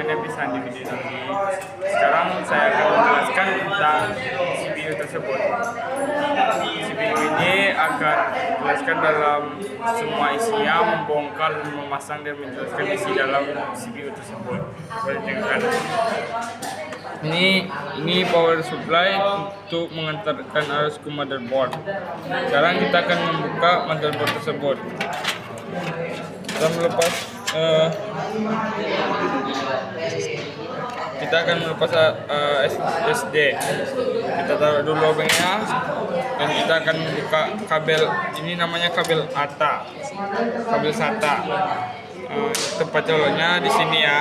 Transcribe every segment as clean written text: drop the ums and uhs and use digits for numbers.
sekian episode di video ini. Sekarang saya akan menjelaskan tentang CPU tersebut. CPU ini akan menjelaskan dalam semua isinya, membongkar, memasang dan menjelaskan isi dalam CPU tersebut. Ini power supply untuk mengantarkan arus ke motherboard. Sekarang kita akan membuka motherboard tersebut. Kita akan melepas SSD. Kita taruh dulu lubangnya dan kita akan membuka kabel. Ini namanya kabel kabel SATA. Tempat coloknya di sini ya.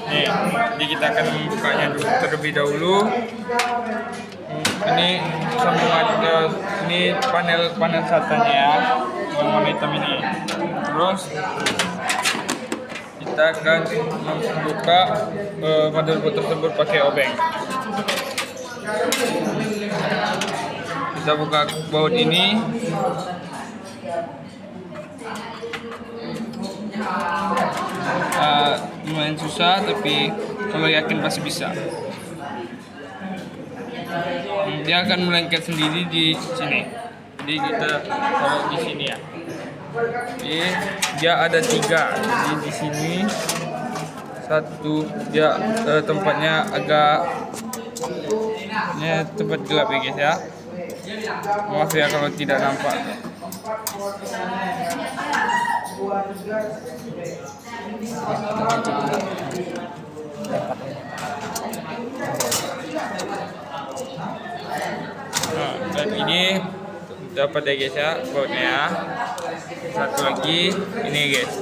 Nih, jadi kita akan membukanya terlebih dahulu. Ini sambungan ini panel SATA-nya ya, yang warna hitam ini. Terus kita akan membuka motherboard tersebut pakai obeng. Kita buka baut ini. Lumayan susah, tapi kalau yakin pasti bisa. Dia akan melengket sendiri di sini. Jadi kita taruh di sini ya. Jadi dia ada 3. Jadi di sini satu, dia tempatnya agak tempat gelap ya guys ya. Maaf ya kalau tidak nampak. Dan ini dapat ya guys ya bautnya ya. Satu lagi ini guys.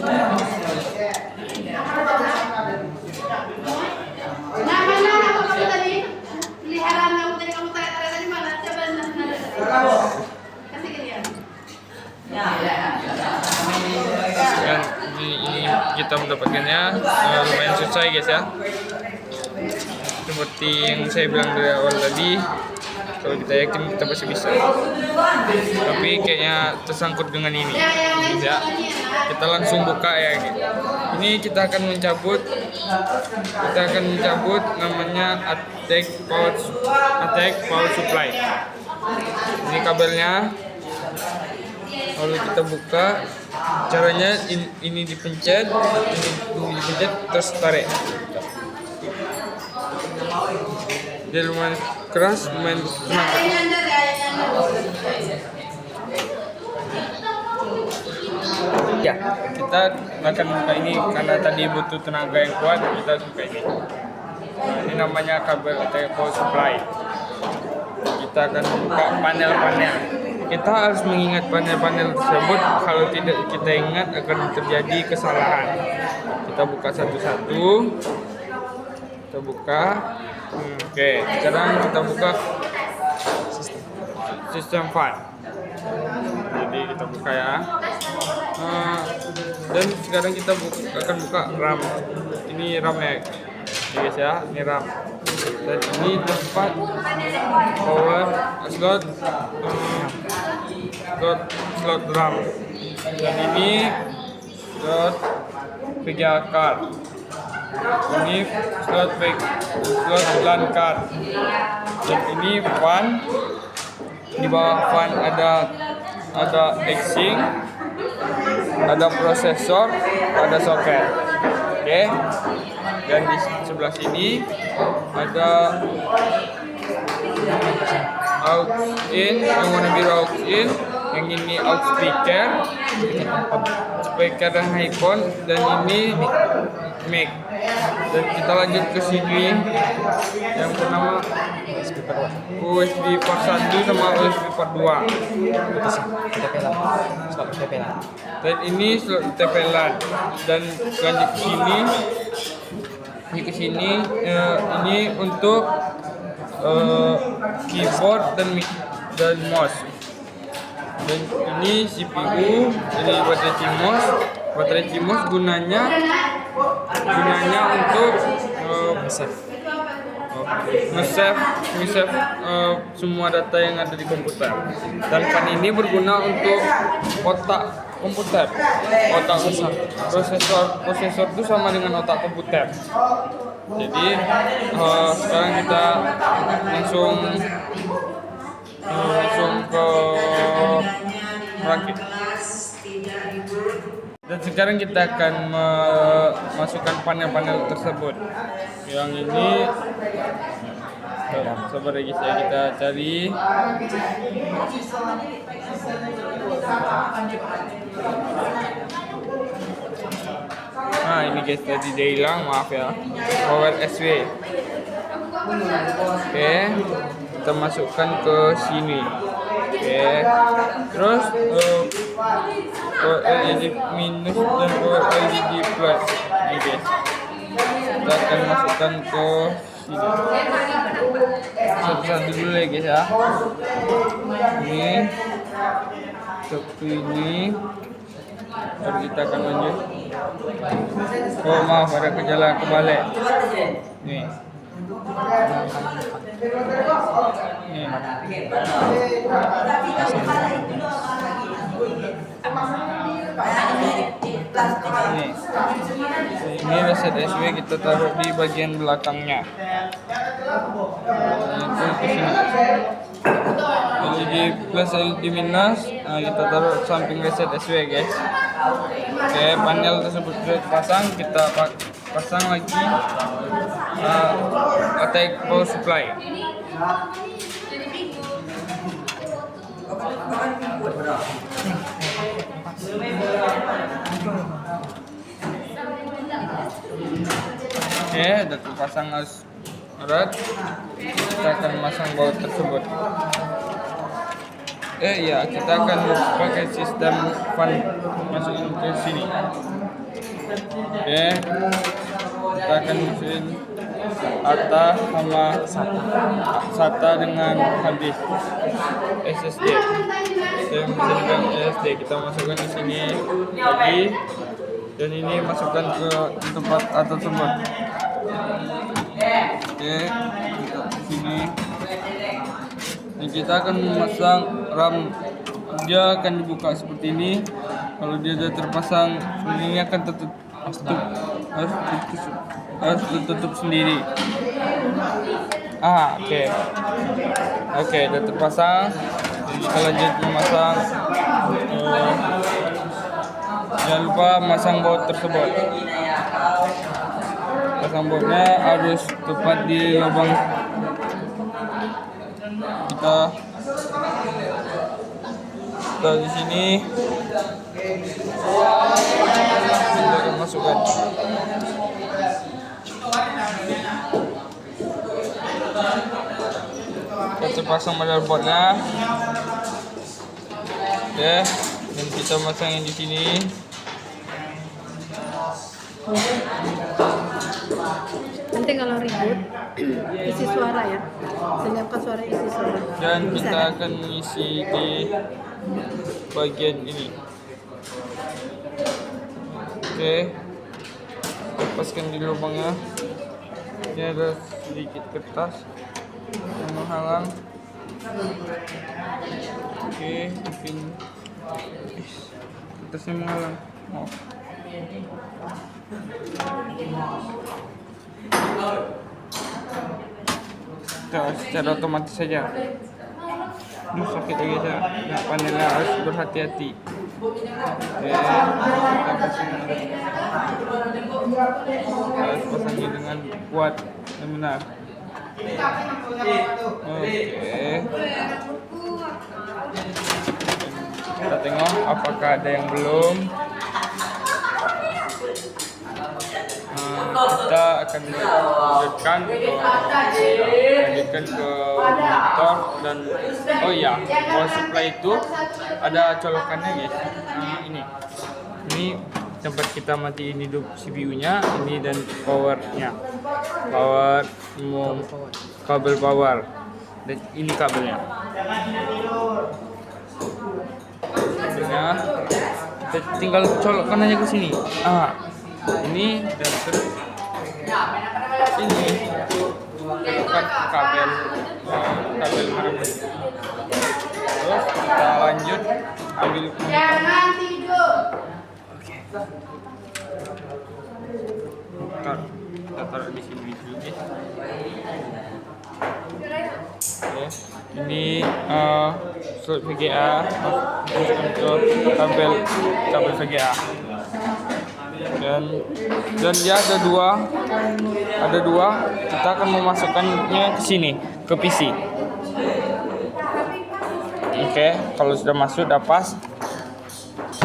Dan ini kita mendapatkannya lumayan susah ya guys ya. Seperti yang saya bilang dari awal tadi, kalau kita yakin kita pasti bisa. Tapi kayaknya tersangkut dengan ini guys ya. Kita langsung buka ya gitu. Ini kita akan mencabut namanya Attack Power Supply. Ini kabelnya. Lalu kita buka, caranya ini dipencet, terus tarik. Dia lumayan keras, lumayan tenaga. Ya, kita akan buka ini karena tadi butuh tenaga yang kuat, kita buka ini. Ini namanya kabel Power Supply. Kita akan buka panel-panel. Kita harus mengingat panel-panel tersebut. Kalau tidak kita ingat akan terjadi kesalahan. Kita buka satu-satu. Kita buka. Oke, sekarang kita buka sistem fan. Jadi kita buka ya. Dan sekarang kita akan buka RAM. Ini RAM-nya. Ini guys ya, ini RAM. Dan ini tempat power slot RAM. Dan ini slot VGA card. Ini slot LAN card. Dan ini fan. Di bawah fan ada heatsink, ada prosesor, ada soket. Oke. Dan di sebelah sini ada aux in, yang warna biru aux in, yang ini aux speaker dan iPhone, dan ini mic. Dan kita lanjut ke sini yang bernama USB port 1 sama USB port 2. Dan ini slot TP LAN. Dan lanjut ke sini, ini untuk keyboard dan mouse. Dan ini CPU, ini baterai CMOS gunanya untuk nge-save semua data yang ada di komputer. Dan fan ini berguna untuk komputer. Otak prosesor itu sama dengan otak komputer. Jadi sekarang kita langsung ke rakit. Dan sekarang kita akan memasukkan panel-panel tersebut. Yang ini sabar lagi kita cari. Nah ini guys, tadi dia hilang, maaf ya. Power SW. Oke, kita masukkan ke sini. Oke, terus power LED minus dan power LED plus. Ini guys, kita akan masukkan ke sini. Satu-satu dulu ya guys ya. Ini seperti ini. Baru kita akan lanjut. Oh maaf, ada gejala kebalik. Nih. Ini reset SW kita taruh di bagian belakangnya. LED plus LED minus, kita taruh samping reset SW guys. Oke, panel tersebut sudah dipasang, kita pasang lagi attack power supply. Oke, udah terpasang erat. Kita akan memasang baut tersebut. Ya, kita akan pakai sistem fan masukin ke sini. Oke, kita akan masukin ATA sama SATA dengan habis SSD. Kita masukkan SSD, kita masukkan di sini lagi, dan ini masukkan ke tempat ATA tersebut. Oke, kita di sini. Dan kita akan memasang RAM. Dia akan dibuka seperti ini. Kalau dia sudah terpasang, ini akan harus ditutup sendiri. Oke, sudah terpasang. Jadi kita lanjut memasang. Jangan lupa masang baut tersebut. Pasang bautnya harus tepat di lubang. Kita di sini kita akan masukkan. Kita pasang motherboardnya. Oke, dan kita pasangin di sini. Nanti kalau ribut isi suara ya, sinyalkan suara isi suara. Dan kita akan mengisi di bagian ini. Oke, lepaskan di lubangnya. Ini ada sedikit kertas yang menghalang. Oke, mungkin kertasnya menghalang. Secara otomatis saja. Sakit lagi ya. Nah, panelnya harus berhati-hati. Harus pasangnya dengan kuat dan benar. Kita tengok apakah ada yang belum. Kita akan lanjutkan ke monitor dan power supply itu ada colokannya guys. Ini tempat kita matiin hidup CPU-nya, ini dan powernya, kabel power, dan ini kabelnya. Kita tinggal colokkan aja ke sini. Ini dan terus ini colokan kabel mana. Terus kita lanjut ambil Oke. Ntar kita taruh di sini dulu ya. Oke. Ini slot VGA untuk kabel VGA. Dan dia ada dua, kita akan memasukkannya ke sini, ke PC. Oke, kalau sudah masuk udah pas,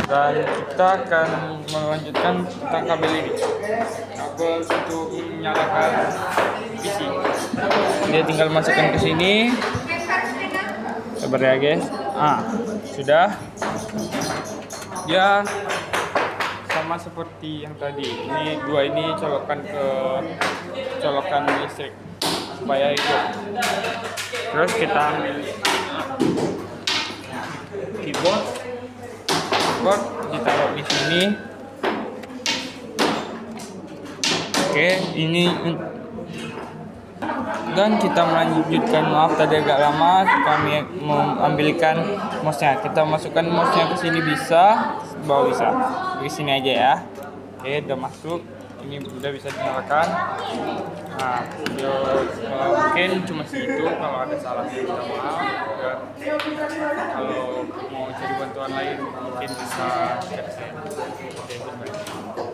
dan kita akan melanjutkan tentang kabel ini, kabel untuk menyalakan PC. Dia tinggal masukkan ke sini, sabar ya guys. Sudah. Ya sama seperti yang tadi, ini dua ini colokan listrik supaya hidup. Terus kita ambil keyboard ditaruh di sini. Oke, ini dan kita melanjutkan. Maaf tadi agak lama, kami mengambilkan mouse-nya. Kita masukkan mouse-nya ke sini, bisa bawa, bisa di sini aja ya. Oke, udah masuk. Ini udah bisa dinyalakan. Nah, mungkin cuma segitu. Kalau ada salah minta maaf. Dan kalau mau cari bantuan lain mungkin bisa chat saya. Oke, bye.